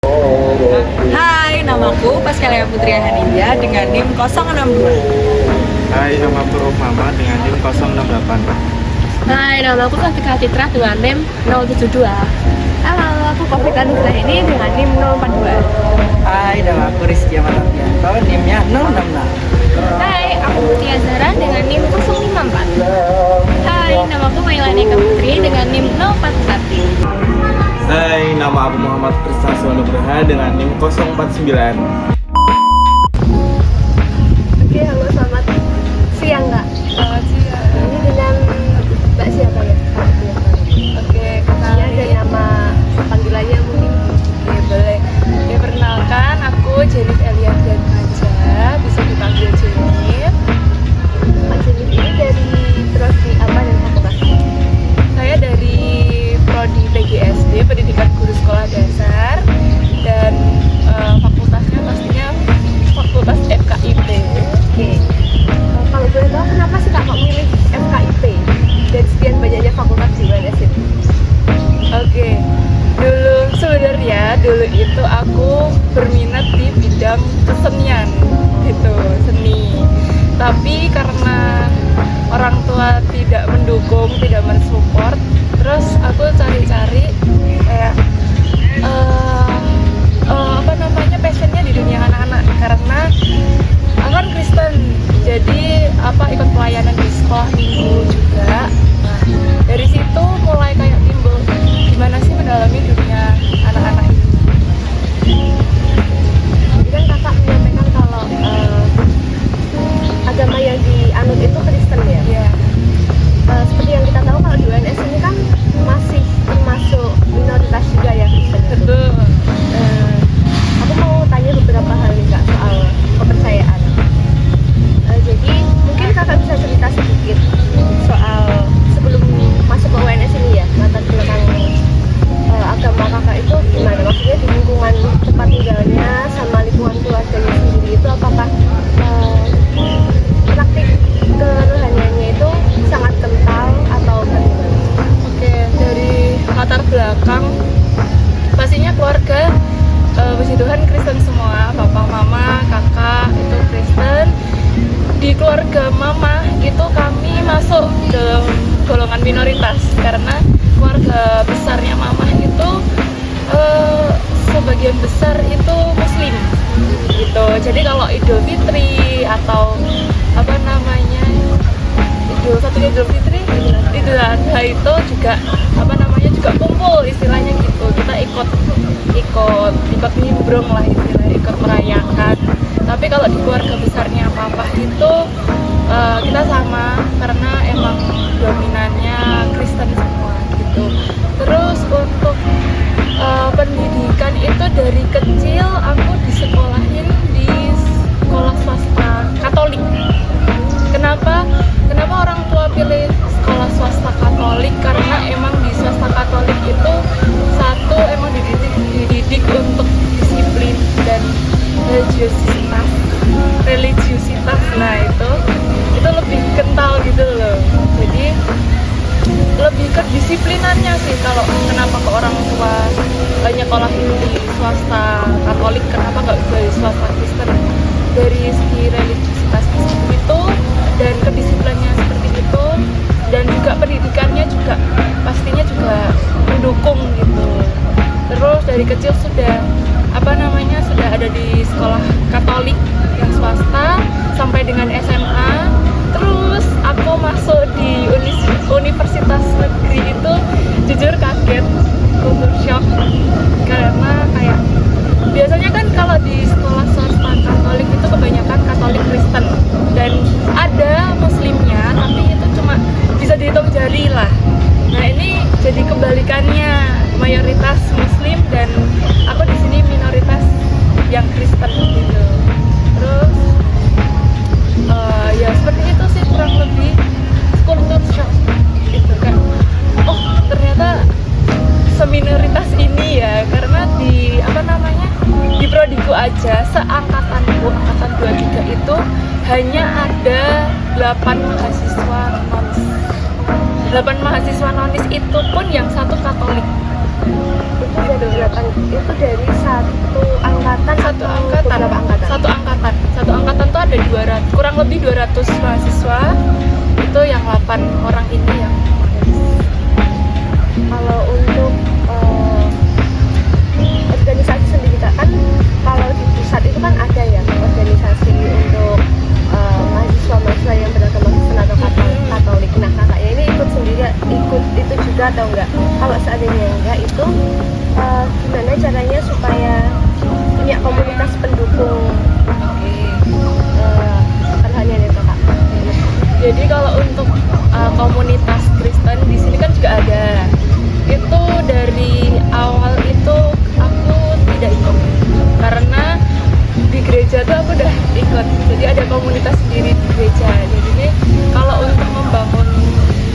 Hai, namaku Pascalia Putri Hanindya dengan NIM 062. Hai, nama aku Mama dengan NIM 068. Hai, nama aku Kartika Citra dengan NIM 072. Halo, aku Kofita Nugrahini dengan NIM 042. Hai, nama aku Rizky Ahmad Ardianto, NIM-nya 066. Hai, aku Mutia Zara dengan NIM 054. Hai, nama aku Mailani Putri dengan NIM 041. Hai, nama aku Muhammad Krisna Nugraha dengan NIM 049. Oke, halo, selamat siang Kak. Selamat siang. Ini dengan Mbak siapa ya? Oke, Iya, dan nama panggilannya mungkin. Oke, boleh. Ya, perkenalkan, aku Jenif Elian dan Maja, bisa dipanggil Jenif. Pak Jenif ini dari prodi apa dan fakultasnya? Saya dari Prodi PGSD, Pendidikan Guru Sekolah Dasar, dan fakultasnya pastinya Fakultas FKIP. Oke. Kalau boleh tahu kenapa sih Kak kok milih FKIP dan sekian banyaknya fakultas di UNS ini? Oke, dulu itu aku berminat di bidang kesenian gitu, seni. Tapi karena orang tua tidak mendukung, tidak mensupport, terus aku cari-cari kayak apa namanya passionnya di dunia anak-anak, karena aku kan Kristen, jadi ikut pelayanan di sekolah minggu juga. Nah, dari situ mulai kayak timbul gimana sih mendalami dunia anak-anak ini. Jadi kan kakak menyampaikan kalau agama yang dianut itu Kristen ya. Ya, Seperti yang kita tahu kalau di UNS ini kan masih termasuk minoritas juga ya Kristen itu. betul. Aku mau tanya beberapa hal nih Kak soal kepercayaan. Jadi mungkin kakak bisa cerita sedikit soal sebelum masuk ke UNS ini ya, latar belakang agama kakak itu gimana? Maksudnya di lingkungan tempat tinggalnya sama lingkungan keluarganya sendiri itu apakah praktik kerohaniannya itu sangat kental atau bagaimana? Oke, dari latar belakang pastinya keluarga puji Tuhan Kristen semua, papa, mama, kakak itu Kristen. Di keluarga mama itu kami masuk dalam golongan minoritas karena keluarga besarnya mama itu sebagian besar itu Muslim gitu. Jadi kalau Idul Fitri atau apa namanya Idul Fitri, Idul Adha itu juga juga kumpul istilahnya gitu. Kita ikut nimbrung lah istilahnya, ikut merayakan. Tapi kalau di keluarga besarnya papa itu kita sama karena emang dominannya Kristen semua gitu. Terus untuk pendidikan itu dari kecil aku disekolahin di sekolah swasta Katolik. Kenapa orang tua pilih sekolah swasta Katolik? Karena emang di swasta Katolik itu satu emang dididik untuk disiplin dan religiusitas. Nah itu lebih kental gitu loh. Jadi lebih ke disiplinannya sih. Kalau kenapa ke orang tua nyekolahin di swasta Katolik, kenapa nggak dari swasta Kristen? Dari segi religiusitas itu dan kedisiplinannya seperti itu, dan juga pendidikannya juga pastinya juga mendukung gitu. Terus dari kecil sudah sudah ada di sekolah Katolik yang swasta sampai dengan SMA. Terus aku masuk di universitas negeri itu jujur kaget, culture shock, karena kayak biasanya kan kalau di sekolah swasta Katolik itu kebanyakan Katolik Kristen dan ada Muslimnya, tapi itu cuma bisa dihitung jari lah. Nah ini jadi kebalikannya, mayoritas Muslim dan aku di sini minoritas yang Kristen gitu. Terus ya seperti itu sih kurang lebih, culture shock gitu kan. Oh ternyata seminoritas ini ya, karena di di prodiku aja seangkatanku, angkatan 23 itu hanya ada 8 mahasiswa nonis. 8 mahasiswa nonis itu pun yang satu Katolik. Itu dari satu angkatan Satu atau angkatan. beberapa angkatan? Satu angkatan tuh ada 200, kurang lebih 200 mahasiswa. Itu yang 8 orang ini yang Kalau untuk organisasi sendiri Kak, kan kalau di pusat itu kan ada ya organisasi untuk mahasiswa-mahasiswa yang beragama Kristen atau Katolik. Nah kakaknya ini ikut itu juga atau enggak? Kalau seandainya enggak, itu gimana caranya supaya punya komunitas pendukung perharian itu Kak? Jadi kalau untuk komunitas Kristen di sini kan juga ada. Itu dari awal itu aku tidak ikut karena di gereja tuh aku udah ikut. Jadi ada komunitas sendiri di gereja. Jadi kalau untuk membangun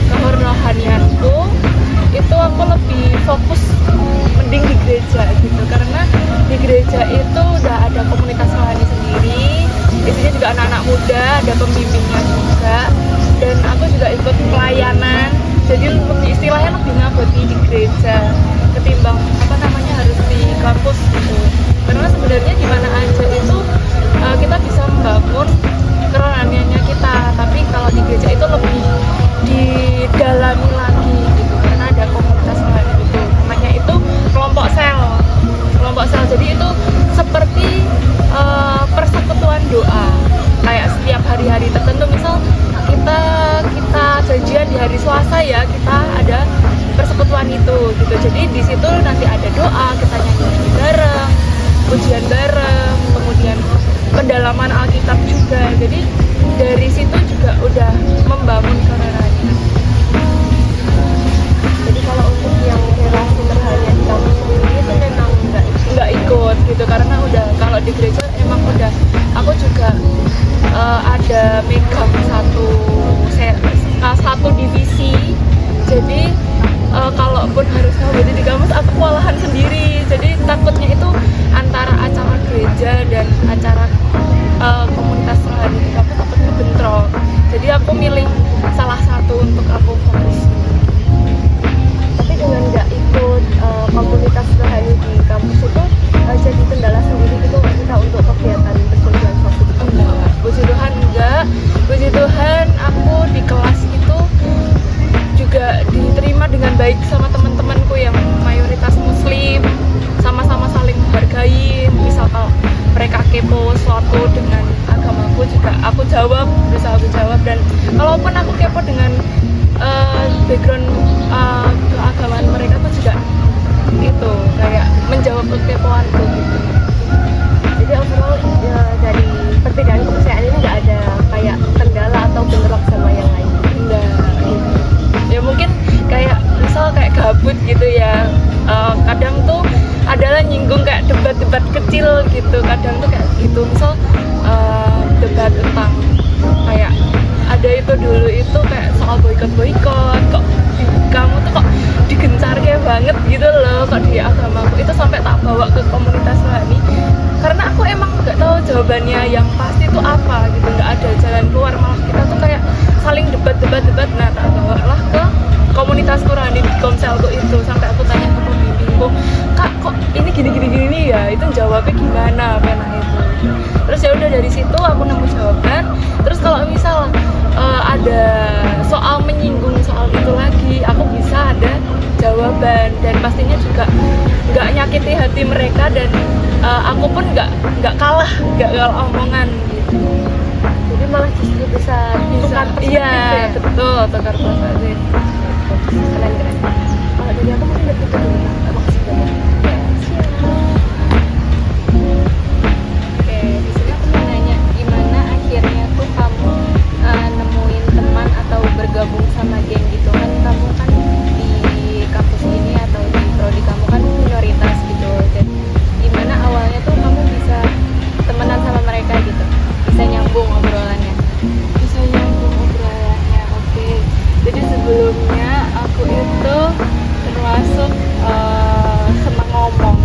kerohanianku itu aku lebih fokus mending di gereja gitu, karena di gereja itu udah ada komunitas rohani sendiri. Isinya juga anak-anak muda, ada pembimbingnya juga, dan aku juga ikut pelayanan. Jadi lebih istilahnya lebih ngabdi di gereja ketimbang harus di kampus gitu. Karena sebenarnya di mana aja itu kita bisa membangun kerohaniannya kita, tapi kalau di gereja itu lebih didalami lagi gitu, karena ada komunitas rohani itu. Namanya itu kelompok sel. Jadi itu seperti persekutuan doa. Kayak setiap hari-hari tertentu, misal kita janjian di hari Selasa ya, kita ada persekutuan itu gitu. Jadi di situ nanti ada doa, kita nyanyi bareng, ujian bareng, kemudian pendalaman Alkitab juga. Jadi dari situ juga udah membangun kerohanian. Jadi kalau untuk yang relasi terhadap di kampus sendiri itu memang nggak ikut gitu, karena udah kalau di gereja emang udah aku juga ada megang satu divisi. Jadi kalaupun harus ngabdi di kampus aku kewalahan sendiri. Jadi takutnya itu antara acara gereja dan acara komunitas rohani di kampus takutnya bentrok. Jadi aku milih salah satu untuk aku fokus. Tapi dengan nggak ikut komunitas rohani di kampus itu jadi kendala sendiri gitu nggak kita untuk kegiatan bersentuhan sosial? Enggak, puji Tuhan enggak. Puji Tuhan aku di kelas itu juga diterima dengan baik sama teman-temanku yang mayoritas muslim, sama-sama saling menghargai. Misal kalau mereka kepo suatu dengan agamaku juga berusaha aku jawab, dan kalaupun aku kepo dengan background keagamaan mereka tuh juga itu kayak menjawab kekepoanku gitu. Jadi overall dari perbedaan kepercayaan ini nggak ada kayak kendala atau bentrok sama yang lain? Enggak. Ya mungkin kayak misal kayak gabut gitu ya, kadang tuh adalah nyinggung kayak debat-debat kecil gitu, kadang tuh kayak gitu. Misal debat tentang kayak ada itu dulu itu kayak soal boikot kok kamu tuh kok digencar kayak banget gitu loh kok di agamaku, itu sampai tak bawa ke komunitas rohani karena aku emang nggak tahu jawabannya yang pasti itu apa gitu, nggak ada jalan keluar, malah kita tuh kayak saling debat. Nah tak bawalah ke komunitas rohani di komselku itu, sampai aku tanya ke pembimbingku, kak kok ini gini ya, itu jawabnya gimana pena itu. Terus ya udah dari situ aku nemu jawaban. Terus kalau misal ada soal menyinggung soal itu lagi, aku bisa ada jawaban, dan pastinya juga nggak nyakiti hati mereka, dan aku pun nggak kalah omongan gitu. Jadi malah justru bisa tukar perspektif. Iya ya? betul, tukar perspektif. Keren. Kalau dari aku mungkin begitu dulu Kak. Makasih banyak. Oke, di sini aku mau nanya gimana akhirnya tuh kamu nemuin teman atau bergabung sama geng gitu kan? Kamu kan di kampus ini atau di prodi kamu kan minoritas gitu, dan gimana awalnya tuh kamu bisa temenan sama mereka gitu, bisa nyambung obrolannya? Oke. Jadi sebelumnya aku itu termasuk senang ngomong,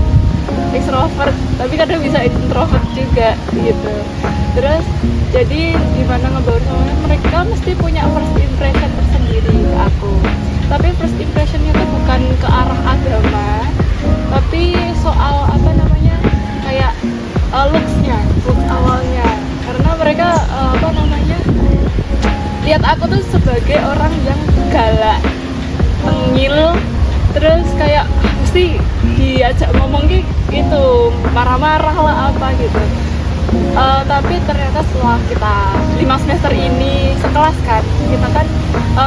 extrovert, tapi kadang bisa introvert juga gitu. Terus jadi gimana ngebaur sama mereka, mesti punya first impression tersendiri ke aku. tapi first impressionnya tuh bukan ke arah agama, tapi soal apa namanya kayak looks awalnya, karena mereka apa namanya lihat aku tuh sebagai orang yang galak, tengil, terus kayak mesti diajak ngomong gitu marah-marah lah apa gitu. Tapi ternyata setelah kita 5 semester ini sekelas kan, kita kan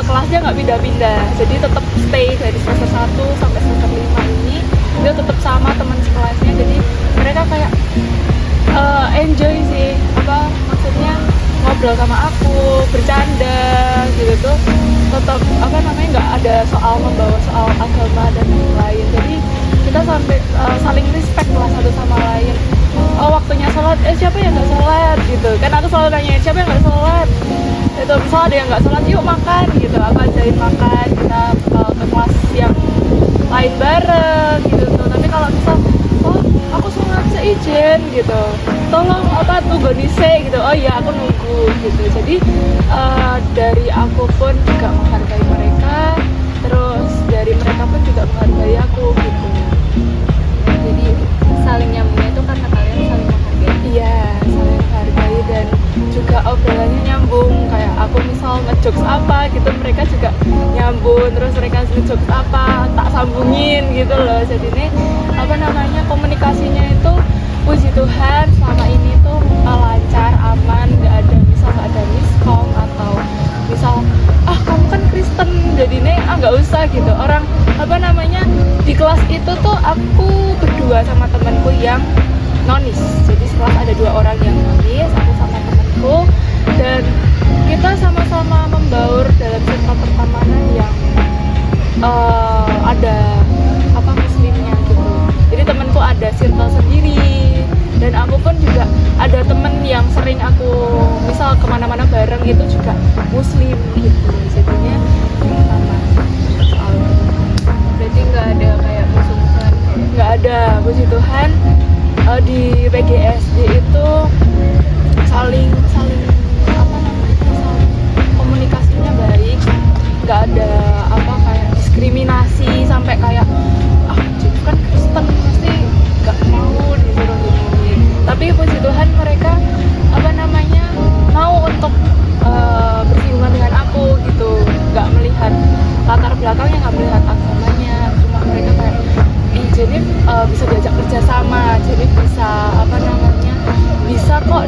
kelasnya nggak pindah-pindah, jadi tetap stay dari semester 1 sampai semester 5 ini dia tetap sama teman sekelasnya. Jadi mereka kayak enjoy sih, apa maksudnya ngobrol sama aku, bercanda gitu tuh, tetap apa namanya nggak ada soal membawa soal agama dan lain-lain. Jadi kita sampai saling respect lah satu sama lain. Waktunya sholat, siapa yang nggak sholat gitu kan, aku selalu nanyain siapa yang nggak sholat itu, misal ada yang nggak sholat yuk makan gitu, aku ajarin makan, kita ke kelas yang lain bareng gitu tuh. Tapi kalau misal aku sholat seijen gitu, tolong apa tunggu nise gitu, oh iya aku nunggu gitu. Jadi dari aku pun juga menghargai mereka, terus dari mereka pun juga menghargai aku gitu. Jadi saling nyambungnya itu karena kalian saling menghargai. Iya, saling menghargai dan juga obrolannya nyambung. Kayak aku misal ngejokes apa gitu, mereka juga nyambung. Terus mereka ngejokes apa, tak sambungin gitu loh. Jadi ini apa namanya komunikasinya itu puji Tuhan selama ini tuh lancar, aman, nggak ada miskom atau misal kamu kan Kristen jadi ini nggak usah gitu. Orang apa namanya di kelas itu tuh aku berdua sama temanku yang nonis, jadi sekelas ada 2 orang yang nonis, aku sama temanku, dan kita sama-sama membaur dalam circle pertemanan yang ada apa muslimnya gitu. Jadi temanku ada circle sendiri, dan aku pun juga ada temen yang sering aku misal kemana-mana bareng gitu juga muslim gitu. Jadinya sama soal Berarti nggak ada kayak musuh-musuhan kayak nggak ada, puji Tuhan. Di PGSD itu saling apa namanya saling komunikasinya baik, nggak ada apa kayak diskriminasi sampai kayak jadi kan Kristen pasti nggak mau disuruh gini. Tapi puji Tuhan mereka apa namanya mau untuk bersinggungan dengan aku gitu, nggak melihat latar belakangnya, nggak melihat agamanya, cuma mereka kayak Jenif bisa diajak kerja sama, Jenif bisa apa namanya bisa kok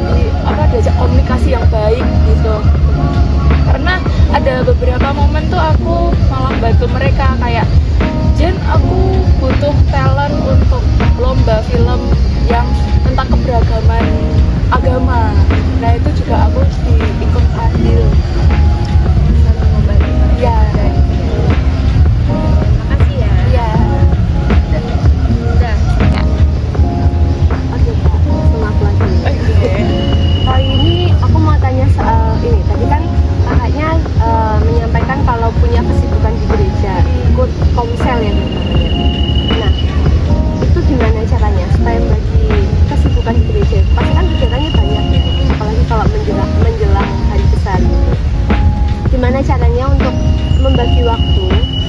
diajak komunikasi yang baik gitu. Karena ada beberapa momen tuh aku malah bantu mereka kayak Jen, aku butuh talent untuk lomba film yang tentang keberagaman agama. Nah itu juga aku ikut andil. saling membantu mereka. Ya, Makasih ya. ya. Udah. Oke Kak, semangat lagi. Oke. Kali ini aku mau tanya soal ini. Tadi kan kakaknya menyampaikan kalau punya kesibukan di gereja, ikut komsel ya namanya. Nah, itu gimana caranya supaya bagi kesibukan di gereja? Pasti kan kegiatannya banyak ya, apalagi kalau menjelang hari besar. Gimana caranya untuk membagi waktu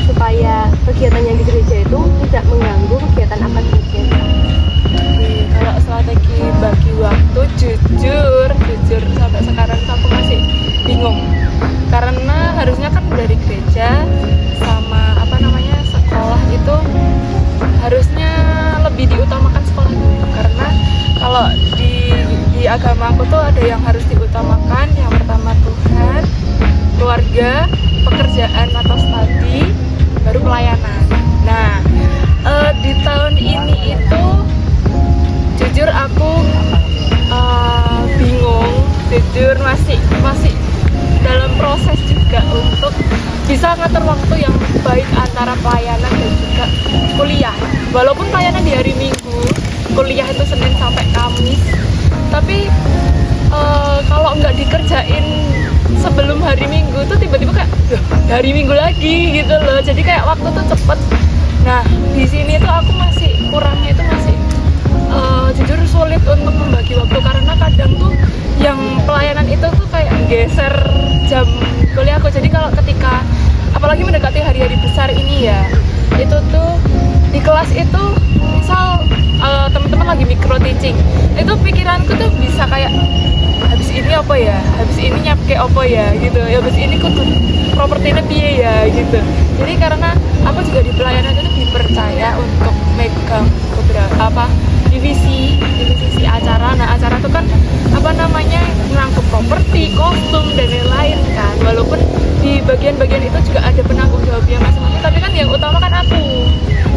supaya kegiatan yang di gereja itu tidak mengganggu kegiatan akademiknya? Kalau strategi bagi waktu jujur sampai sekarang tuh aku masih bingung, karena harusnya kan dari gereja sama apa namanya sekolah itu harusnya lebih diutamakan sekolah dulu. Karena kalau di agama aku tuh ada yang harus diutamakan, yang pertama Tuhan, keluarga, pekerjaan atau studi, baru pelayanan. Nah di tahun ini itu jujur aku bingung, jujur masih dalam proses juga untuk bisa ngatur waktu yang baik antara pelayanan dan juga kuliah. Walaupun pelayanan di hari Minggu, kuliah itu Senin sampai Kamis, tapi kalau nggak dikerjain sebelum hari Minggu tuh tiba-tiba kayak hari Minggu lagi gitu loh. Jadi kayak waktu tuh cepet. Nah di sini tuh aku masih kurangnya itu masih jujur sulit untuk membagi waktu, karena kadang tuh yang pelayanan itu tuh kayak geser jam kuliah aku. Jadi kalau ketika apalagi mendekati hari-hari besar ini ya, itu tuh di kelas itu misal teman-teman lagi micro teaching, itu pikiranku tuh bisa kayak habis ini apa ya, habis ini nyapke apa ya gitu, ya habis ini kudu propertinya piye ya gitu. Jadi karena aku juga di pelayanan itu dipercaya untuk megang beberapa divisi acara. Nah acara itu kan apa namanya ngerangkep properti, kostum dan lain-lain kan. Walaupun di bagian-bagian itu juga ada penanggung jawabnya masing-masing, tapi kan yang utama kan aku.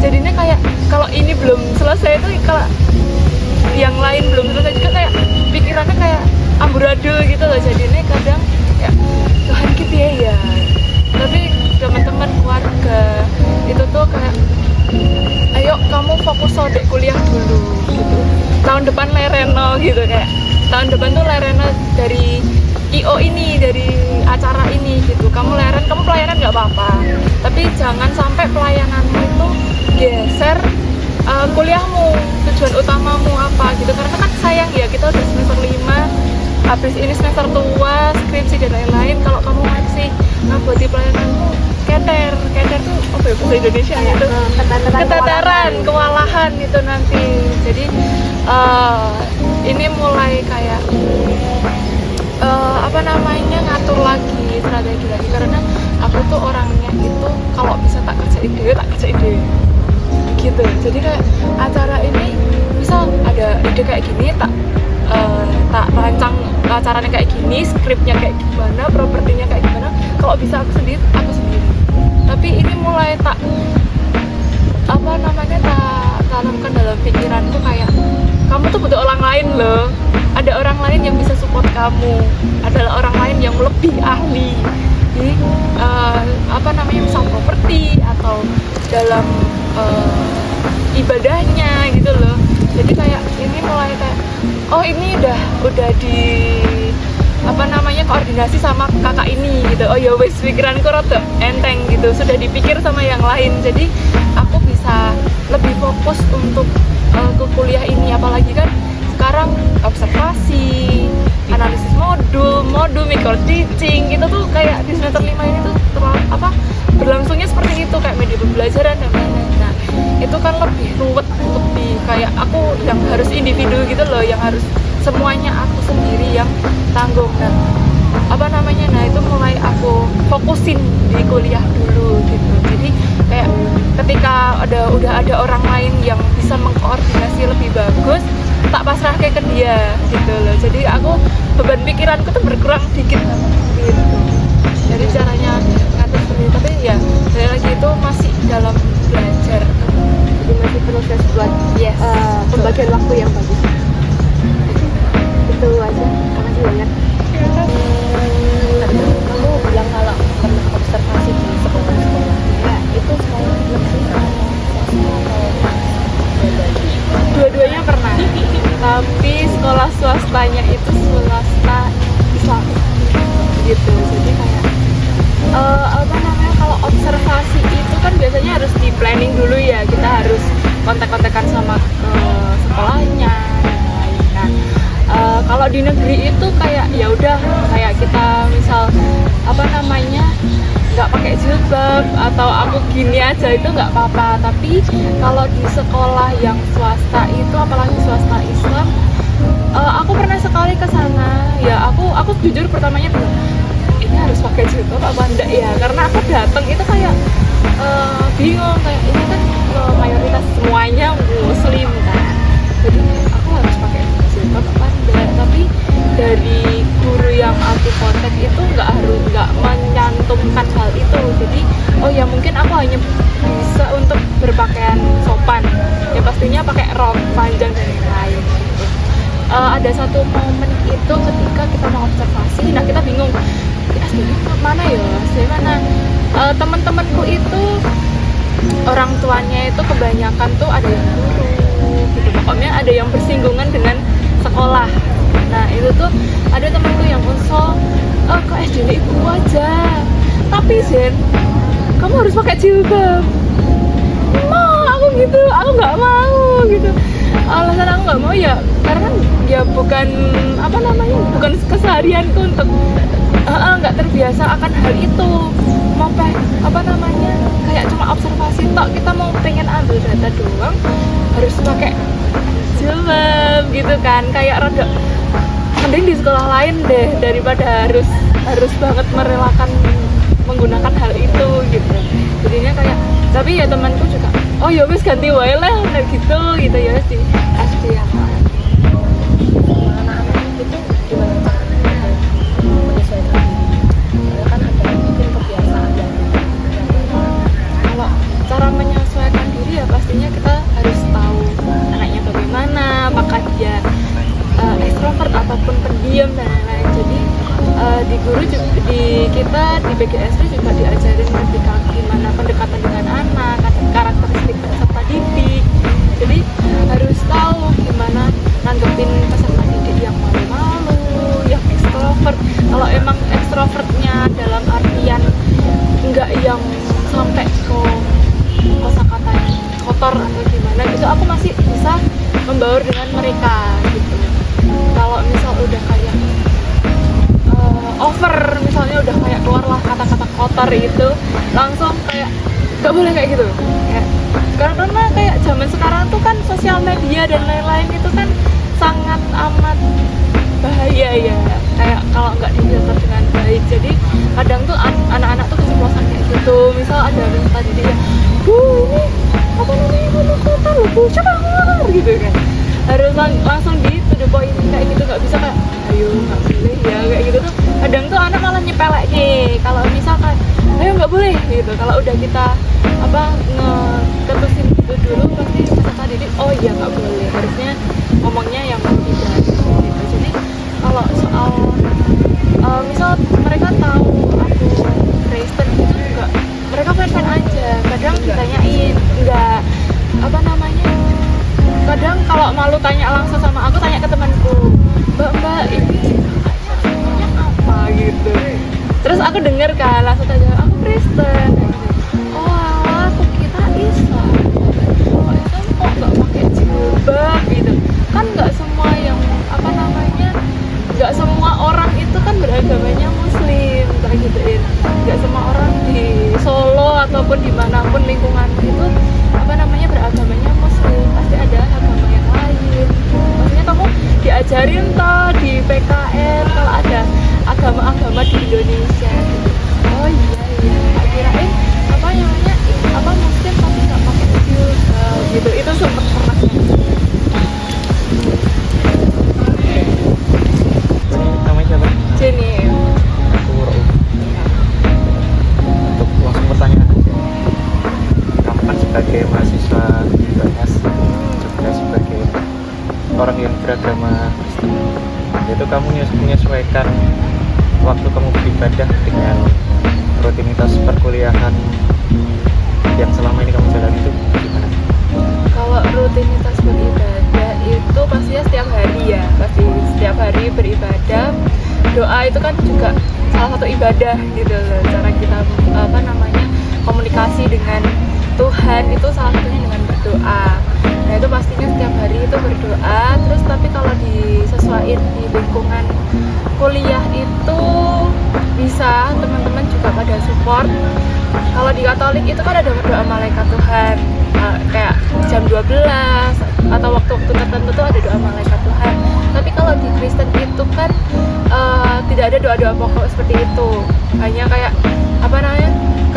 Jadinya kayak kalau ini belum selesai itu, kalau yang lain belum selesai juga kayak pikirannya kayak amburadul gitu loh. Jadinya kadang ya Tuhan gitu ya. Tapi teman-teman keluarga itu tuh kayak ayo kamu fokus sodek kuliah dulu gitu, tahun depan lereno gitu, kayak tahun depan tuh lereno dari IO ini, dari acara ini gitu, kamu pelayanan nggak apa-apa, tapi jangan sampai pelayananmu itu geser kuliahmu, tujuan utamamu apa gitu. Karena kan sayang ya, kita udah semester 5, habis ini semester tua, skripsi dan lain-lain, kalau kamu masih ngaboti pelayananmu keter tuh apa ya bahasa Indonesia gitu, keteteran, kewalahan gitu nanti. Jadi ini mulai kayak apa namanya ngatur lagi, strategi lagi, karena aku tuh orangnya itu kalau bisa tak kerjain dewe gitu. Jadi kayak acara ini misal ada ide kayak gini, tak rancang acaranya kayak gini, skripnya kayak gimana, propertinya kayak gimana, kalau bisa aku sendiri. Tapi ini mulai tak tanamkan dalam pikiranku kayak kamu tuh butuh orang lain loh, ada orang lain yang bisa support kamu, adalah orang lain yang lebih ahli di misal properti atau dalam ibadahnya gitu loh. Jadi kayak ini mulai kayak oh ini udah di koordinasi sama kakak ini gitu. Oh ya wes, pikiranku rada enteng gitu, sudah dipikir sama yang lain. Jadi aku bisa lebih fokus untuk ke kuliah ini. Apalagi kan sekarang observasi, analisis modul micro teaching gitu tuh kayak di semester 5 ini tuh berlangsungnya seperti itu, kayak media pembelajaran dan lain-lain. Nah itu kan lebih ruwet, lebih kayak aku yang harus individu gitu loh, yang harus semuanya aku sendiri yang tanggung. Nah itu mulai aku fokusin di kuliah dulu gitu. Jadi kayak ketika udah ada orang lain yang bisa mengkoordinasi lebih bagus, tak pasrah kayak ke dia gitu loh. Jadi aku beban pikiranku tuh berkurang dikit gitu. Jadi caranya ngatur sendiri, tapi ya dari lagi itu masih dalam belajar. Jadi masih proses buat pembagian waktu yang bagus. Itu aja, makasih banyak. Kamu bilang kalau pernah observasi di sekolah-sekolah ya, itu sekolah negeri atau Dua-duanya pernah, tapi sekolah swastanya itu swasta Islam gitu. Jadi kayak kalau observasi itu kan biasanya harus di planning dulu ya, kita harus kontak-kontakan sama sekolahnya dan lain. Nah kalau di negeri itu kayak ya udah, kayak kita misal nggak pakai jilbab atau aku gini aja itu nggak apa-apa. Tapi kalau di sekolah yang swasta itu, apalagi swasta Islam, aku pernah sekali ke sana ya, aku jujur pertamanya bilang ini harus pakai jilbab apa enggak ya, karena aku datang itu kayak bingung, kayak ini kan mayoritas semuanya muslim kan, jadi aku harus pakai jilbab apa enggak. Tapi dari guru yang aku kontak itu nggak menyantumkan hal itu. Jadi oh ya mungkin aku hanya bisa untuk berpakaian sopan ya, pastinya pakai rok panjang dan lain-lain gitu. Ada satu momen itu ketika kita mau observasi, nah kita bingung aslinya mana ya, aslinya mana. Teman-temanku itu orang tuanya itu kebanyakan tuh ada yang guru gitu, pokoknya ada yang bersinggungan dengan sekolah. Nah itu tuh ada temanku yang usul ke SD ibu aja, tapi Zen kamu harus pakai jilbab. Aku gitu, aku nggak mau gitu. Alasan aku nggak mau ya karena ya bukan bukan keseharianku untuk nggak terbiasa akan hal itu. Mau apa namanya, kayak cuma observasi tok, kita mau pengen ambil data doang harus pakai jilbab gitu kan, kayak rada mending di sekolah lain deh daripada harus banget merelakan menggunakan hal itu gitu. Jadinya kayak, tapi ya temanku juga oh ya wis ganti wae lah kayak gitu ya di SD ya. Anak-anak itu gimana caranya menyesuaikan diri? Kan ada mungkin kebiasaan yang Kalau cara menyesuaikan diri ya pastinya kita harus tahu anaknya bagaimana, apakah dia ekstrovert ataupun pendiam dan lain-lain. Jadi di guru juga, di kita di BGSD juga diajarin ketika gimana pendekatan dengan anak, karakteristik peserta didik. Jadi harus tahu gimana nanggepin peserta didik yang malu-malu, yang ekstrovert. Kalau emang ekstrovertnya dalam artian enggak yang sampai ke kosakata kotor atau gimana gitu, aku masih bisa membaur dengan mereka gitu. Kalau misal udah kayak over, misalnya udah kayak keluarlah kata-kata kotor itu, langsung kayak gak boleh kayak gitu. Karena kayak zaman sekarang tuh kan sosial media dan lain-lain itu kan sangat amat bahaya ya, kayak kalau nggak difilter dengan baik. Jadi kadang tuh anak-anak tuh keceplosan kayak gitu. Misal ada peserta didik yang ini apa namanya ngomong kotor loh bu, coba ngomong gitu kan, harus langsung di to the point kayak gitu. Nggak bisa kayak ayo nggak boleh ya kayak gitu tuh. Kadang tuh anak malah nyepelek nih kalau misalkan ayo nggak boleh gitu. Kalau udah kita ngeketusin gitu dulu, pasti peserta didik oh iya nggak boleh, harusnya ngomongnya yang tidak gitu. Jadi kalau soal misal mereka tahu aku Kristen itu juga mereka fan-fan aja. Kadang ditanyain enggak apa namanya, kadang kalau malu tanya langsung sama aku, tanya ke temanku, mbak ini namanya apa gitu. Terus aku denger kan, langsung tanya aku Kristen. Oh alah, aku kira Islam. Oh Islam kok nggak pakai jilbab gitu. Kan nggak semua yang apa namanya, nggak semua orang itu kan beragamanya Muslim kayak gituin. Nggak semua orang di Solo ataupun dimanapun lingkungan itu apa namanya beragamanya Muslim. Pasti ada agama yang lain. Maksudnya kamu diajarin toh di PKN kalau ada agama-agama di Indonesia gitu. Oh iya tak kirain apa namanya apa Muslim tapi nggak pakai jilbab gitu. Itu sempet pernah. Namanya siapa? Jenny. Aku Rauf. Untuk langsung pertanyaan aja. Kamu kan sebagai mahasiswa UNS, juga sebagai orang yang beragama Kristen, itu kamu menyesuaikan waktu kamu beribadah dengan rutinitas perkuliahan yang selama ini kamu jalani itu gimana? Kalau rutinitas beribadah itu pastinya setiap hari ya, pasti setiap hari beribadah. Doa itu kan juga salah satu ibadah gitu loh. Cara kita apa namanya komunikasi dengan Tuhan itu salah satunya dengan berdoa. Nah itu pastinya setiap hari itu berdoa. Terus tapi kalau disesuaikan di lingkungan kuliah itu bisa teman-teman juga pada support. Kalau di Katolik itu kan ada doa malaikat Tuhan, kayak jam 12 atau waktu-waktu tertentu tuh ada doa malaikat Tuhan. Tapi kalau di Kristen itu kan tidak ada doa-doa pokok seperti itu. Hanya kayak apa namanya,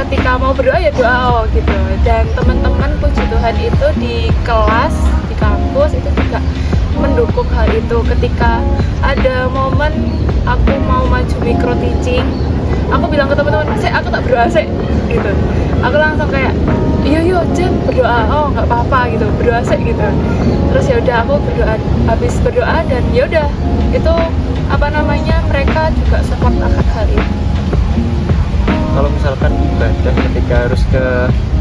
ketika mau berdoa ya doa gitu. Dan teman-teman puji Tuhan itu di kelas, di kampus itu juga mendukung hal itu. Ketika ada momen aku mau maju micro teaching, aku bilang ke teman-teman, aku tak berdoa gitu. Aku langsung kayak iya Jen berdoa, oh nggak apa-apa gitu, berdoa gitu. Terus ya udah aku berdoa, habis berdoa dan ya udah itu apa namanya mereka juga support akan hal itu. Kalau misalkan ibadah ketika harus ke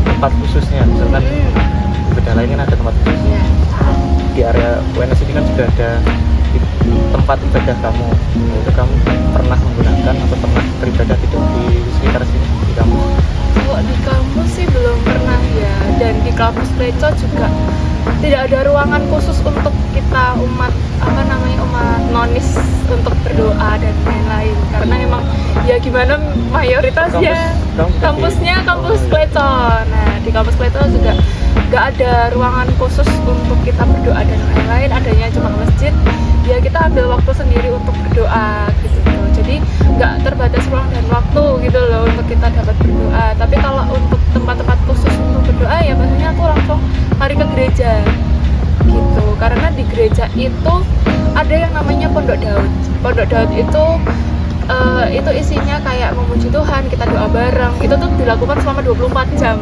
tempat khususnya, misalkan ibadah lain kan ada tempat khususnya. Di area UNS ini kan juga ada tempat ibadah kamu. Itu kamu pernah menggunakan atau pernah beribadah di sekitar sini di kampus? Kalau di kampus sih belum pernah ya. Dan di kampus Pleco juga tidak ada ruangan khusus untuk kita umat apa namanya umat nonis untuk berdoa dimana mayoritasnya kampusnya kampus Kleton. Nah di kampus Kleton juga nggak ada ruangan khusus untuk kita berdoa dan lain-lain, adanya cuma masjid. Ya kita ambil waktu sendiri untuk berdoa gitu. Jadi nggak terbatas ruang dan waktu gitu loh untuk kita dapat berdoa. Tapi kalau untuk tempat-tempat khusus untuk berdoa ya biasanya aku langsung lari ke gereja gitu. Karena di gereja itu ada yang namanya Pondok Daud. Pondok Daud itu isinya kayak memuji Tuhan, kita doa bareng. Itu tuh dilakukan selama 24 jam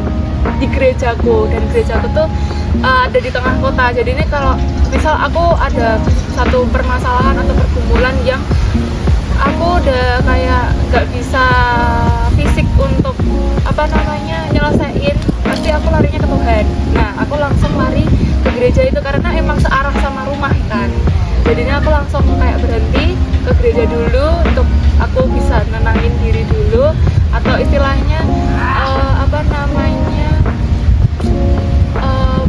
di gerejaku, dan gerejaku tuh ada di tengah kota. Jadi ini kalau misal aku ada satu permasalahan atau pergumulan yang aku udah kayak nggak bisa fisik untuk nyelesain, pasti aku larinya ke Tuhan. Nah aku langsung lari ke gereja itu karena emang searah sama rumah kan. Jadinya aku langsung kayak berhenti ke gereja dulu untuk aku bisa nenangin diri dulu, atau istilahnya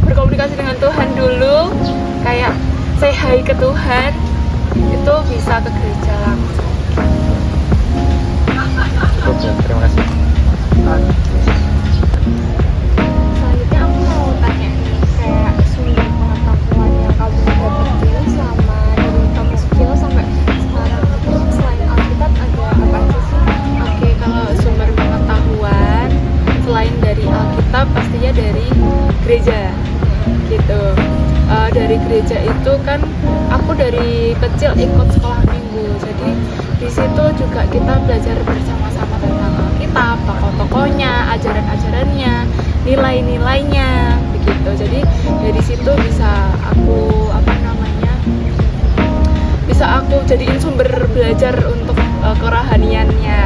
berkomunikasi dengan Tuhan dulu, kayak say hi ke Tuhan, itu bisa ke gereja langsung. Cukup ya, terima kasih. Selanjutnya aku mau tanya nih, kayak sumber pengetahuan yang kamu dapetin sama dari kamu kecil sampai sekarang itu selain Alkitab ada apa aja sih? Oke, kalau sumber pengetahuan selain dari Alkitab pastinya dari gereja gitu. Dari gereja itu kan aku dari kecil ikut sekolah minggu, jadi di situ juga kita belajar bersama-sama tentang Alkitab, tokoh-tokohnya, ajaran-ajarannya, nilai-nilainya begitu. Jadi dari situ bisa aku jadiin sumber belajar untuk kerohaniannya.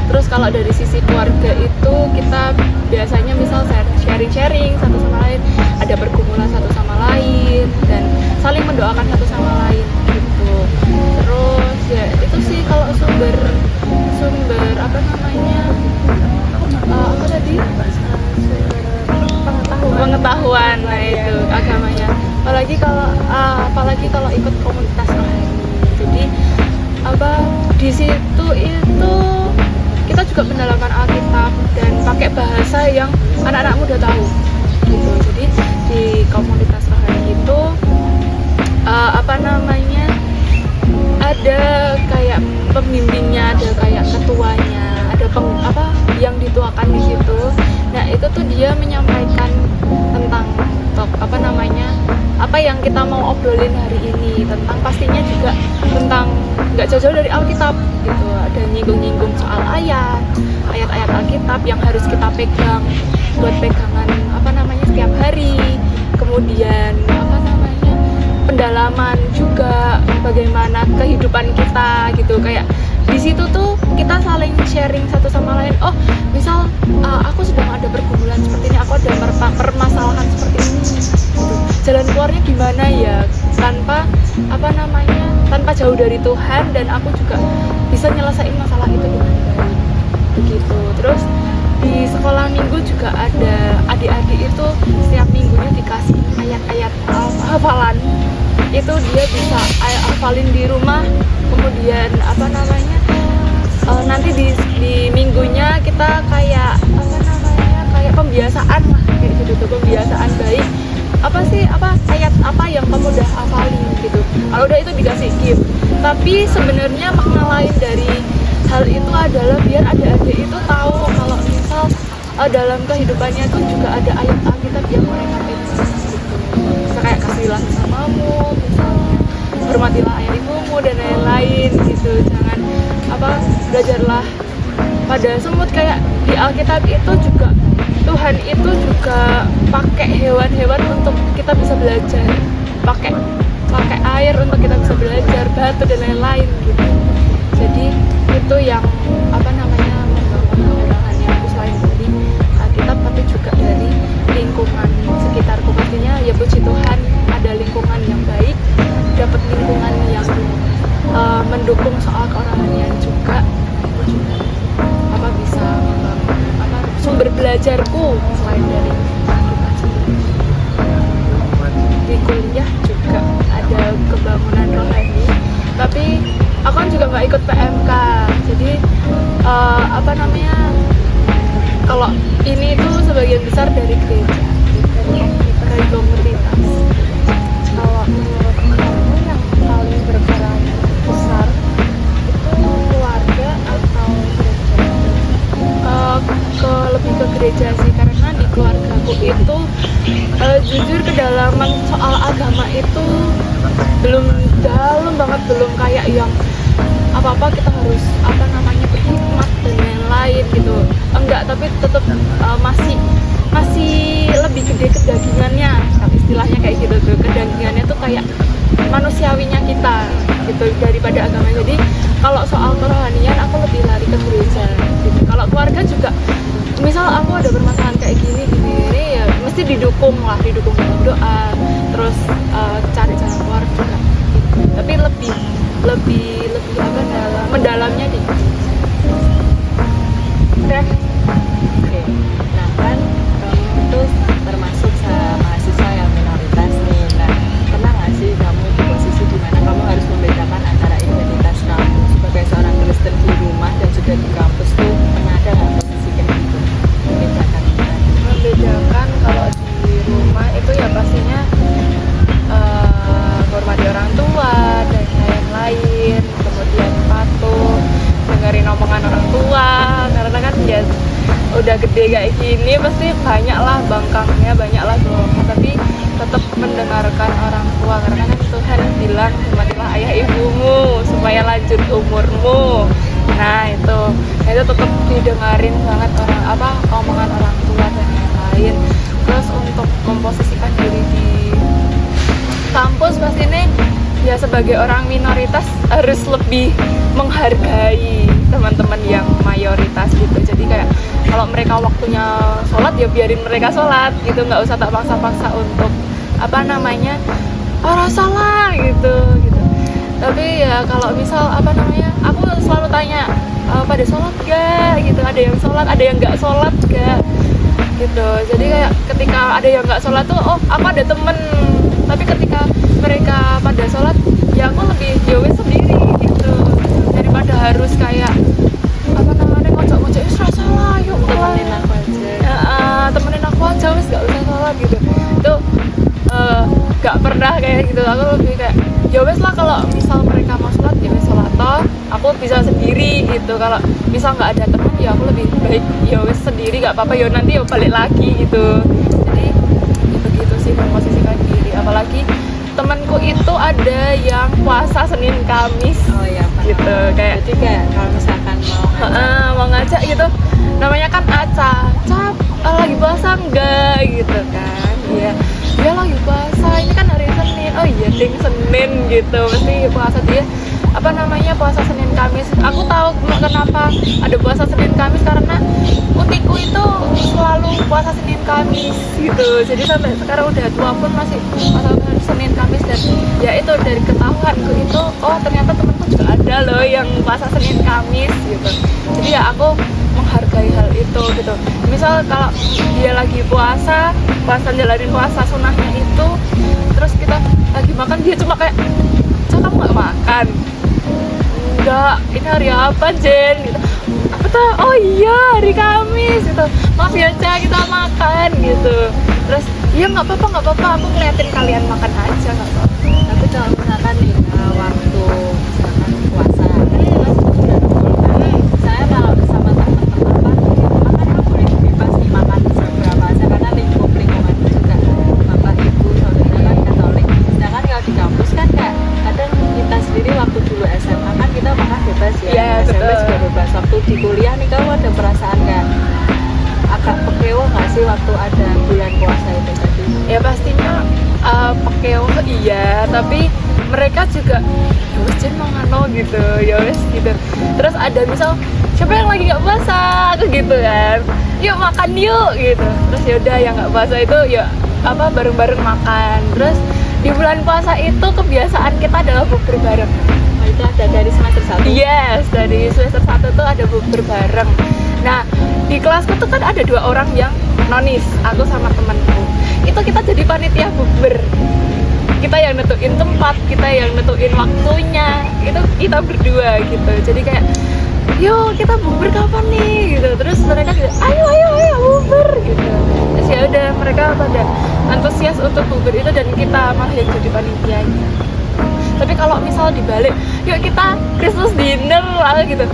Terus kalau dari sisi keluarga itu kita biasanya misal sharing-sharing satu sama lain, ada pergumulan satu sama lain, dan saling mendoakan satu sama lain gitu. Terus ya itu sih kalau sumber pengetahuan, nah itu agamanya. Apalagi kalau ikut komunitas rohani. Jadi di situ itu kita juga pendalaman Alkitab dan pakai bahasa yang anak-anak muda tahu gitu. Jadi di komunitas rohani itu ada kayak pembimbingnya, ada kayak ketuanya, ada yang dituakan di situ. Nah itu tuh dia menyampaikan tentang apa yang kita mau obrolin hari ini, tentang pastinya juga tentang nggak jauh-jauh dari Alkitab gitu. Ada nyinggung-nyinggung soal ayat-ayat Alkitab yang harus kita pegang buat pegangan setiap hari. Kemudian pendalaman juga bagaimana kehidupan kita gitu. Kayak di situ tuh kita saling sharing satu sama lain. Oh misal aku sedang ada pergumulan seperti ini, aku ada permasalahan seperti ini gitu. Jalan keluarnya gimana ya, tanpa jauh dari Tuhan, dan aku juga bisa nyelesain masalah itu dengan baik begitu. Terus di sekolah minggu juga ada adik-adik itu setiap minggunya dikasih ayat-ayat hafalan. Itu dia bisa hafalin di rumah, kemudian nanti di minggunya kita kayak pembiasaan lah, kayak gitu tuh, pembiasaan baik. Ayat apa yang kamu udah hafalin gitu. Kalau udah itu dikasih gift. Tapi sebenarnya makna lain dari hal itu adalah biar adik-adik itu tahu kalau misal dalam kehidupannya tuh juga ada ayat Alkitab yang mereka pegang gitu. Bisa kayak kasihlah sesamamu, misalnya hormatilah ayah ibumu dan lain-lain gitu. Jangan belajarlah pada semut. Kayak di Alkitab itu juga Tuhan itu juga pakai hewan-hewan untuk kita bisa belajar, pakai air untuk kita bisa belajar, batu dan lain-lain gitu. Jadi itu yang pengalaman yang aku selain dari Alkitab, tapi juga dari lingkungan sekitarku. Pastinya ya puji Tuhan ada lingkungan yang baik, dapat lingkungan yang mendukung soal kerohanian juga. Bisa sumber belajarku selain dari Alkitab sendiri. Di kuliah juga ada kebangunan rohani, tapi aku kan juga nggak ikut PMK. Jadi apa namanya, kalau ini itu sebagian besar dari gereja, dari komunitas. Kalau menurut kamu yang paling berperan besar itu keluarga atau gereja? Lebih ke gereja sih, karena di keluargaku itu jujur kedalaman soal agama itu belum dalam banget, belum kayak yang apa-apa kita harus apa namanya berhikmat dan lain-lain gitu, enggak, tapi tetap masih lebih gede kedagingannya, istilahnya kayak gitu tuh, kedagingannya tuh kayak manusiawinya kita gitu daripada agama. Jadi kalau soal kerohanian aku lebih lari ke gereja gitu. Kalau keluarga juga, misal aku ada permasalahan kayak gini ya mesti didukung dalam doa, terus cari jalan keluar juga gitu. Tapi lebih apa, mendalamnya di Oke. Nah kan kamu tuh termasuk mahasiswa yang minoritas nih. Nah, pernah nggak sih kamu di posisi dimana kamu harus membedakan antara identitas kamu sebagai seorang Kristen di rumah dan juga di kampus tuh, pernah ada nggak posisi kayak gitu? Membedakan membedakan. Kalau di rumah itu ya pastinya hormati orang tua dan lain-lain, kemudian patuh, dengerin omongan orang tua, karena kan ya udah gede kayak gini pasti banyak lah bangkangnya, banyak lah bohongnya, tapi tetap mendengarkan orang tua, karena kan Tuhan bilang hormatilah ayah ibumu supaya lanjut umurmu. Nah itu tetap didengarin banget omongan orang tua dan lain-lain. Terus untuk memposisikan diri di kampus pasti ini ya sebagai orang minoritas harus lebih menghargai teman-teman yang mayoritas gitu. Jadi kayak kalau mereka waktunya sholat ya biarin mereka sholat gitu, nggak usah tak paksa-paksa untuk apa namanya salah gitu. Tapi ya kalau misal apa namanya, aku selalu tanya pada sholat gak gitu, ada yang sholat, ada yang nggak sholat gak gitu. Jadi kayak ketika ada yang nggak sholat tuh aku ada temen, tapi ketika mereka pada sholat ya aku lebih yowes sendiri gitu, daripada harus kayak apa namanya ngocok-ngocok salah yuk temenin aku aja. Temenin aku aja wes gak usah sholat gitu. Itu gak pernah kayak gitu. Aku lebih kayak ya wes lah, kalau misal mereka mau sholat ya wes sholat toh, aku bisa sendiri gitu. Kalau misal nggak ada teman ya aku lebih baik ya wes sendiri, gak apa-apa ya nanti ya balik lagi gitu. Jadi ya begitu sih memposisikan diri. Apalagi temanku itu ada yang puasa Senin Kamis Oh ya, gitu, kayak jadi kayak kalau misalkan mau ngajak gitu, namanya kan Aca, lagi puasa enggak gitu kan, dia lagi puasa, ini kan hari Senin, oh iya ding Senin gitu, mesti puasa dia apa namanya puasa Senin Kamis. Aku tahu kenapa ada puasa Senin Kamis, karena utiku itu selalu puasa Senin Kamis gitu. Jadi sampai sekarang udah tua pun masih puasa Senin Kamis, dan ya itu dari ketahuanku itu ternyata temanku juga ada loh yang puasa Senin Kamis gitu. Jadi ya aku menghargai hal itu gitu. Misal kalau dia lagi puasa jalanin puasa sunahnya itu, terus kita lagi makan, dia cuma kayak, kamu nggak makan? Enggak, ini hari apa Jen? Gitu. Apa tuh? Oh iya hari Kamis gitu. Maaf ya Ca, kita makan gitu. Terus iya nggak apa-apa, aku ngeliatin kalian makan aja nggak apa-apa. tapi kalau misalkan nih waktu misalkan puasa saya kalau bersama teman-teman makan boleh bebas nih makan seberapa aja, karena lingkungan juga bapak ibu saudara kan Katolik. Sedangkan kalau di kampus kan kayak kadang kita sendiri waktu dulu SMA kan kita makan bebas ya, Iya, SMP betul. juga bebas. Waktu di kuliah nih kamu ada perasaan kayak agak pekewo nggak sih waktu ada bulan puasa itu tadi? Ya pastinya pekeo iya, tapi mereka juga ya wes Jen mau ngano gitu, ya wes gitu. Terus ada misal siapa yang lagi nggak puasa tuh gitu kan, yuk makan yuk gitu. Terus yaudah yang nggak puasa itu ya bareng-bareng makan. Terus di bulan puasa itu kebiasaan kita adalah bukber bareng. Oh, itu ada dari semester 1? Yes, dari semester 1 tuh ada bukber bareng. Nah, di kelasku tuh kan ada 2 orang yang nonis, aku sama temanku. Itu kita jadi panitia bukber. Kita yang nentuin tempat, kita yang nentuin waktunya. Itu kita berdua gitu. Jadi kayak yuk kita bukber kapan nih gitu. Terus mereka gitu, ayo bukber gitu. Terus ya udah mereka pada antusias untuk bukber itu dan kita malah yang jadi panitianya. Tapi kalau misal dibalik, yuk kita Christmas dinner lah gitu.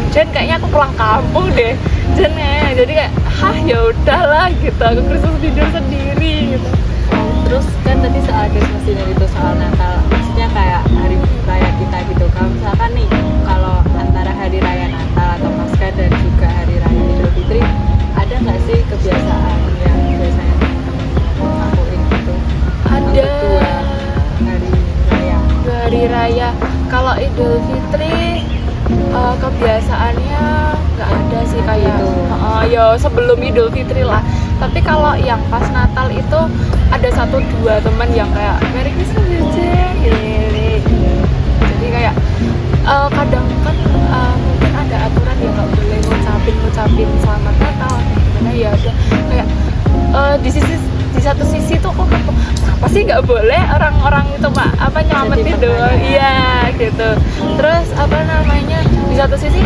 Jen kayaknya aku pulang kampung deh. Jen ya, jadi kayak ya udahlah gitu. Aku Christmas dinner sendiri gitu. Terus kan tadi soal Christmas dinner itu soal Natal, maksudnya kayak hari raya kita gitu. Kalau misalkan nih, kalau antara hari raya Natal atau Paskah dan juga hari raya Idul Fitri, ada nggak sih kebiasaan yang biasanya lakuin gitu? Ada Untuk dua hari raya. Kalau Idul Fitri kebiasaannya nggak ada sih kayak Gitu. ya sebelum Idul Fitri lah. Tapi kalau yang pas Natal itu ada 1-2 teman yang kayak Merry Christmas ya Jen, gitu. Jadi kayak kadang kan mungkin ada aturan yang nggak boleh ngucapin selamat Natal gimana ya, ada kayak di satu sisi tuh kok kenapa sih nggak boleh orang-orang itu nyelamatin Jadi doang, pertanyaan. iya gitu. Terus di satu sisi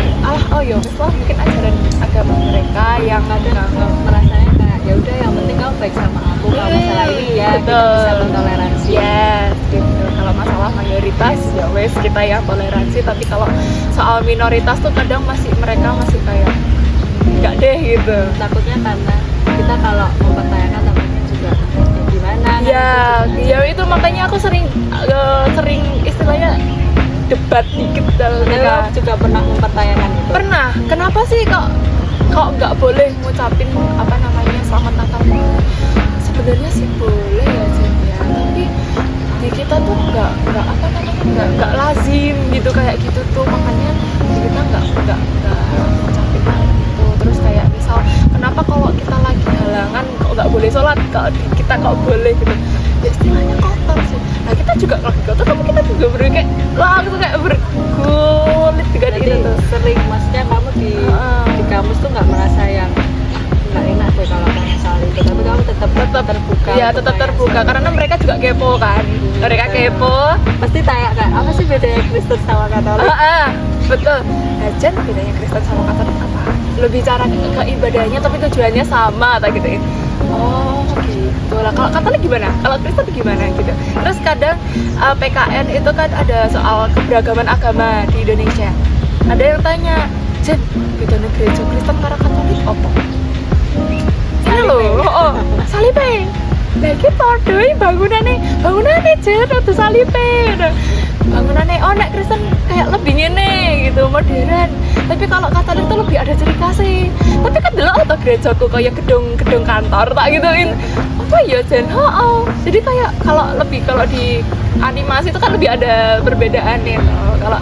ya mungkin ajaran agama mereka yang kadang merasanya kayak ya udah yang penting kamu baik sama aku, kalau masalah ini ya kita Betul. bisa mentoleransi. yes gitu. Kalau masalah mayoritas ya wes kita yang toleransi, tapi kalau soal minoritas tuh kadang mereka masih kayak enggak deh gitu. Takutnya karena kita kalau mempertanyakan takutnya juga ya gimana kan Ya itu makanya aku sering istilahnya debat dikit dalam Padahal juga pernah mempertanyakan itu. pernah. Kenapa sih kok nggak boleh ngucapin selamat Natal? Sebenarnya sih boleh ya Jen ya, tapi di kita tuh nggak lazim gitu kayak gitu tuh, makanya di kita nggak ngucapin hal itu. Terus kayak misal kenapa kalau kita lagi halangan kok nggak boleh sholat, kalau di kita kok boleh gitu, ya istilahnya kotor sih. Nah kita juga lagi kotor, tapi kita juga kayak langsung kayak berkulit dengan Jadi itu tuh. sering, maksudnya kamu di kampus tuh nggak merasa yang nggak enak deh kalau kamu soal itu, tapi kamu tetap terbuka. Ya untuk tetap tanya terbuka soal karena mereka juga kepo kan. Mereka kepo. pasti tanya kan apa sih bedanya Kristen sama Katolik? Betul. Ajan bedanya Kristen sama Katolik apa? Lebih cara ke ibadahnya tapi tujuannya sama atau gitu. Oh gitu lah. Kalau Katolik gimana? Kalau Kristen gimana gitu. Terus kadang PKN itu kan ada soal keberagaman agama di Indonesia. Ada yang tanya, Jen, bedanya gereja Kristen karo Katolik apa? Ini loh, salipe. Lagi padha bangunane Jen udah salipe. Bangunane nek Kristen kayak lebih ngene gitu, modern. Tapi kalau Katolik tuh lebih ada ciri khas sih. Tapi kan delok atau gerejaku kayak gedung kantor tak gituin. Apa ya Jen? Jadi kayak kalau di animasi itu kan lebih ada perbedaannya tuh. Kalau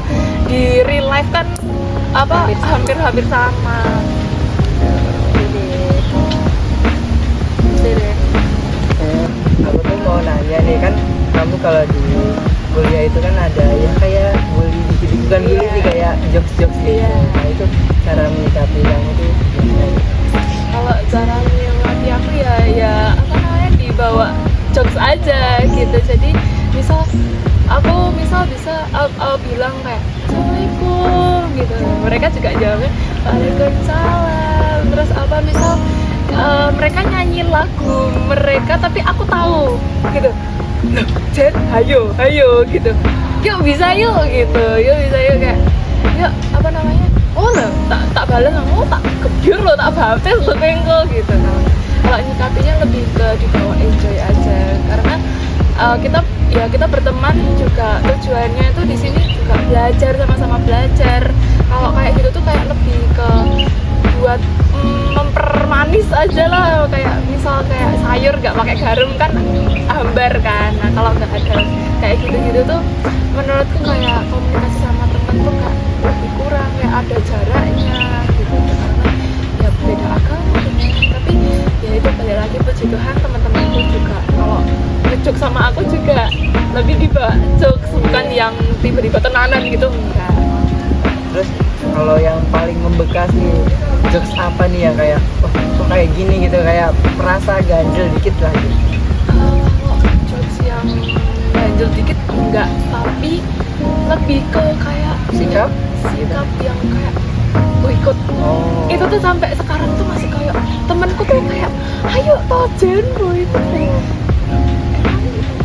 di real life kan hampir sama. Aku tuh mau nanya nih, kan kamu kalau di kuliah itu kan ada yang kayak bully dikit, bukan bully sih, kayak jokes-jokes gitu. Nah itu cara menyikapi kamu tuh gimana? Kalau cara menyikapi aku ya dibawa jokes aja gitu. Jadi aku bisa bilang kayak Assalamualaikum gitu, mereka juga jawabnya Waalaikumsalam. Terus mereka nyanyi lagu mereka tapi aku tahu gitu, Jen hayo gitu, yuk bisa yuk gitu, kayak yuk tak balas kamu, tak kebyur lo, tak baptis lo kengko gitu. Kalau nyikapinya lebih ke dibawa enjoy aja, karena kita berteman juga tujuannya itu di sini juga belajar, sama-sama belajar. Kalau kayak gitu tuh kayak lebih ke buat mempermanis aja lah, kayak misal kayak sayur nggak pakai garam kan hambar kan. Nah kalau nggak ada kayak gitu tuh menurutku kayak komunikasi sama temen tuh kayak lebih kurang, kayak ada jaraknya gitu, karena ya beda agama tapi ya itu balik lagi puji Tuhan teman-temanku juga kalau ngejok sama aku juga lebih dibawa jokes, bukan yang tiba-tiba tenanan gitu, enggak. Terus kalau yang paling membekas nih, jokes apa nih yang kayak kok kayak gini gitu, kayak merasa ganjel dikit lah gitu? Kalau jokes yang ganjel dikit enggak, tapi lebih ke kayak Sikap? sikap yang kayak boikot. Oh. Itu tuh sampai sekarang tuh masih kayak temenku tuh kayak ayo tojen boikot.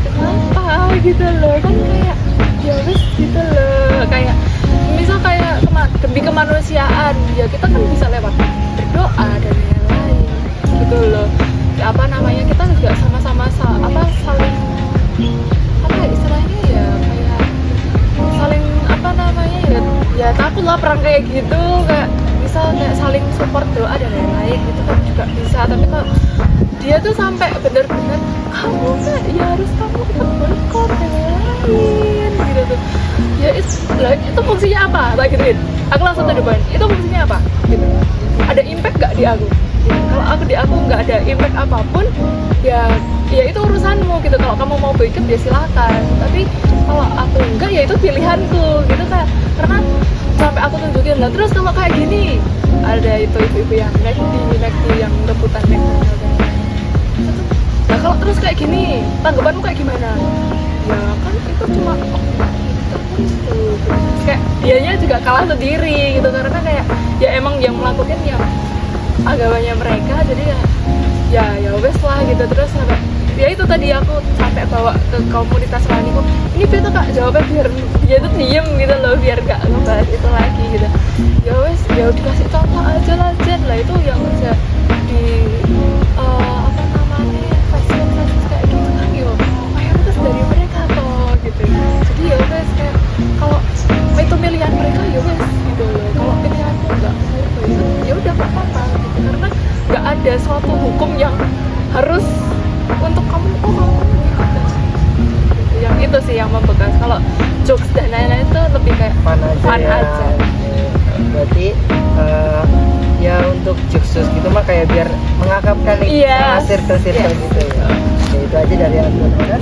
Kenapa gitu loh, kan kayak ya wes gitu loh, kayak misal kayak demi kemanusiaan ya kita kan bisa lewat berdoa dan lain-lain gitu loh. Ya, apa namanya, kita juga sama-sama saling apa istilahnya ya, kayak saling apa namanya ya takut lah perang kayak gitu, kayak misal kayak saling support doa dan lain-lain gitu kan juga bisa. Tapi kalau dia tuh sampai bener-bener kamu kan ya harus kamu ikut boykot dan lain-lain gitu tuh ya. Itu fungsinya apa, tak gituin aku langsung tuh depan, itu fungsinya apa gitu, ada impact gak di aku gitu. Kalau aku di aku nggak ada impact apapun ya itu urusanmu gitu. Kalau kamu mau boykot ya silakan, tapi kalau aku enggak ya itu pilihanku gitu kan. Karena sampai aku tunjukin lah, terus kalau kayak gini ada itu ibu-ibu yang naik yang rebutan naik. Nah kalau terus kayak gini, tanggapanmu kayak gimana? Ya kan itu cuma tertentu. Kayak dianya juga kalah sendiri gitu, karena kayak ya emang yang melakukan ya agamanya mereka, jadi ya wes lah gitu. Terus sampai ya itu tadi aku sampai bawa ke komunitas Waniku, ini beta kak jawabnya biar dia tuh diem gitu loh, biar gak ngebahas itu lagi gitu. Ya wes ya dikasih contoh aja lah Jen lah, itu yang kerja di apa namanya festival kayak gitu kan yo, mayoritas dari mereka toh gitu. Jadi ya wes kayak kalau itu pilihan mereka ya wes gitu loh. Kalau pilihanmu enggak ya udah gak apa-apa gitu, karena nggak ada suatu hukum yang harus untuk kamu gitu. Yang itu sih yang membekas. Kalau jokes dan lain-lain itu lebih kayak fun aja, aja. Berarti ya untuk jokes gitu mah kayak biar mengakapkan nih Iya. circle gitu ya. Ya itu aja dari aku. Iya.